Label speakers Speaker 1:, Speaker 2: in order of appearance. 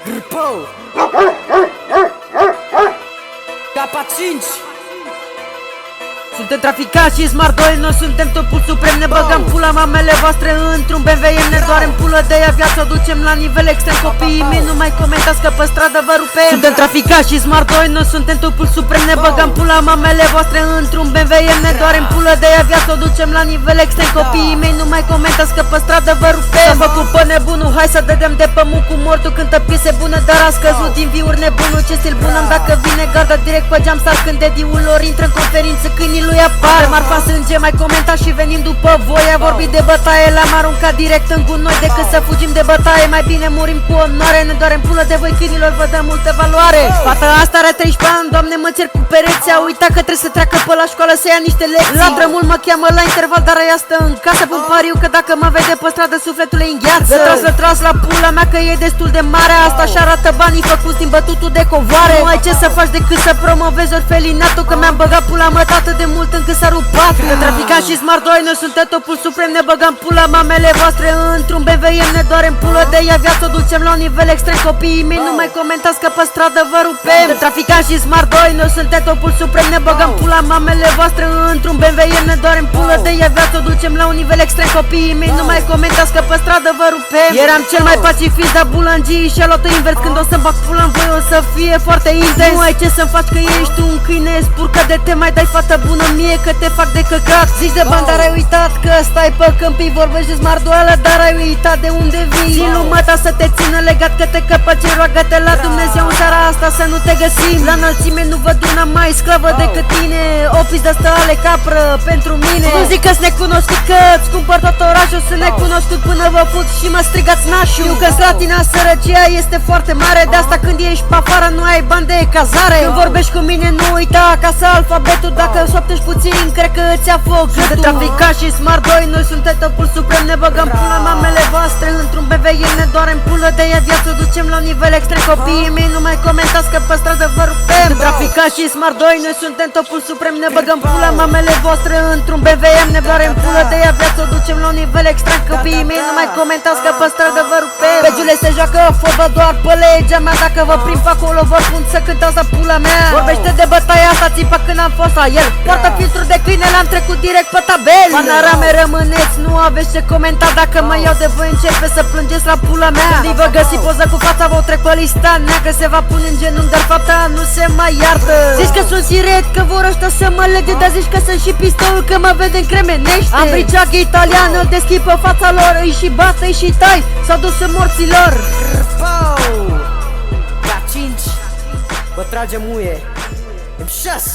Speaker 1: Grpău Capa 5. Suntem traficați și smart 2, noi suntem topul suprem. Ne băgăm pula mamele voastre într-un BMW. Ne doarem pulă de ea, viața o ducem la nivel extrem. Copiii mei nu mai comentați că pe stradă vă rupem. Suntem traficați și smart 2, noi suntem topul suprem. Ne băgăm pula mamele voastre într-un BMW. Ne doarem pulă de ea, viața o ducem la nivel extrem. Copiii mei nu mai comentați că pe stradă vă rupem. Să făcut pe nebunul, hai să dădem de pământ cu mortul. Cântă piese bună, dar a scăzut din viuri nebunul. Ce stil bun am dacă vine garda direct pe geam. Sar când dediul lor intră în conferință, câinii lui apar. Marfa sânge, mai comenta și venim după voi. A vorbit de bătaie, l-am aruncat direct în gunoi. Decât să fugim de bătaie, mai bine murim cu onoare. Ne doarem pulă de voi, câinilor vă dă multă valoare. Fata asta are 13 ani, doamne mă cer cu pereți. A uitat că trebuie să treacă pe la școală să ia niște lecții. La drămul mă cheamă la interval, dar aia stă în casă. Pun pariu că dacă mă vede pe stradă, sufletul îi îngheață. Lătras la pula mea că e destul de mare. Asta și arată banii făcuți din bătutul de covoare. Nu ai ce să faci decât să promovezi orfelinatul, că mi-am băgat pula mă atât de mult încât s-a rupt patru. Că traficați și smart 2, noi suntem topul suprem. Ne băgăm pula mamele voastre într-un BVM. Ne doarem pulă de ea, viața o ducem la un nivel extrem. Copiii mei nu mai comentați că pe stradă vă rupem. Că traficați și smart 2, noi suntem topul suprem. Ne băgăm pula mamele voastre într-un BVM. Ne doarem pulă de ea, viața o ducem la un nivel extrem. Copiii mei nu mai comentați că pe stradă vă rupem. Eram cel mai pacifist, dar bulangii și-a luat-o invers. Când o să-mi bag pula în voi o să fie foarte intens. Nu ai ce să-mi faci că ești un câine spurcă de te mai dai fată bună mie că te fac de căcat. Zici de bani, dar ai uitat că stai pe câmpii. Vorbești de smardoală, dar ai uitat de unde vii. Zi lumea ta să te țină legat că te căpăci. Roagă-te la Dumnezeu în seara asta să nu te găsim. La înălțime nu văd una mai sclavă decât tine. Office de-asta ale capră pentru mine. Nu zic că-s necunoscut, că-ți cumpăr tot orașul. Sunt necunoscut până vă fut și mă strigați nașul. Știu că slatina sărăcia este foarte mare. De asta când ești pe afară nu ai bani de cazare. Când vorbești cu mine nu uita acasă alfabetul. Dacă șoptești puțin cred că îți ia foc gâtul. De traficați și smart 2, noi suntem topul suprem. Ne băgăm pula mamele voastre într-un BVM. Ne doarem pulă de ea, viața o ducem la un nivel extrem. Copiii mei nu mai comentați că pe stradă vă rupem. De traficați și smart 2, noi suntem topul suprem. Ne băgăm pula mamele voastre într-un BVM. Ne doarem pulă de ea, viața o ducem la un nivel extrem. Copiii mei nu mai comentați că pe stradă vă rupem. Pe Giule se joacă fotbal doar pe legea mea. Dacă vă prind pe acolo vă pun să cântați la pula mea. Vorbește de bătaia asta, țipa când am fost la el. Poartă filtru de câine, l-am trecut direct pe tabel. Panorame rămâneți, nu aveți ce comenta. Dacă mă iau de voi începe să plângeți la pula mea. Când îi vă găsi poză cu fața, vă trec pe lista neagră. Se va pune în genunchi, dar fapta nu se mai iartă. Zici că sunt siret, că vor ăștia să mă lege. Dar zici că sunt și pistolul, că mă vede încremenește. Am briceagă italiană, îl deschid pe fața lor. Îi și bat, îi și tai, s-au dus în morților. Ca 5, vă trage muie M6